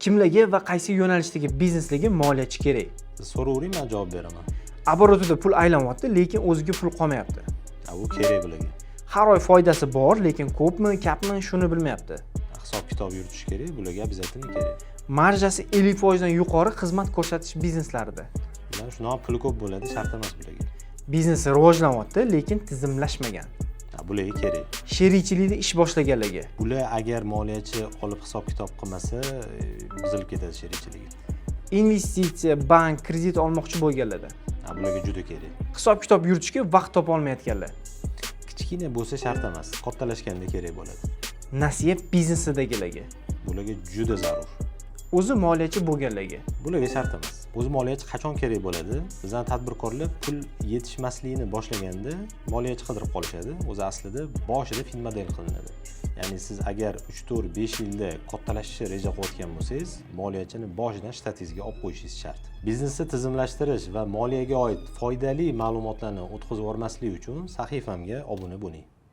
Kimlarga va qaysi yo'nalishdagi bizneslarga moliyachi kerak? So'ravering, men javob beraman. Oborotida pul aylanyapti, lekin o'ziga pul qolmayapti. Bu kerak bularga. Har oy foydasi bor, lekin ko'pmi, kammi shuni bilmayapti. Hisob-kitob yuritish kerak, bularga обязательно kerak. Marjasi 50% dan yuqori xizmat ko'rsatish bizneslarida. Bular shunaqa puli ko'p bo'ladi, shart emas bularga. Biznesi rivojlanyapti, lekin tizimlashmagan. Bularga kerak. Sherikchilikda ish boshlaganlarga. Bular agar moliyachi olib hisob-kitob qilmasa, buzilib ketadi sherikchiligi. Investitsiya, bank, kredit olmoqchi bo'lganlarda. Bularga juda kerak. Hisob-kitob yuritishga vaqt topa olmayotganlar. Kichkina bo'lsa shart emas, kattalashganda kerak bo'ladi. Nasiya biznesidagilarga. Bularga juda zarur. O'zi moliyachi bo'lganlarga. Bularga shart emas. O'zi moliyachi qachon kerak bo'ladi? Bizning tadbirkorlar pul yetishmasligini boshlaganda moliyachi qidirib qolishadi. O'zi aslida boshida fin model qilinadi. Ya'ni siz agar 3-4-5 yilda kattalashishni reja qilgan bo'lsangiz, moliyachini boshidan shtatingizga olib qo'yishingiz shart. Biznesni tizimlashtirish va moliyaga oid foydali ma'lumotlarni o'tkazib yubormaslik uchun sahifamga obuna bo'ling.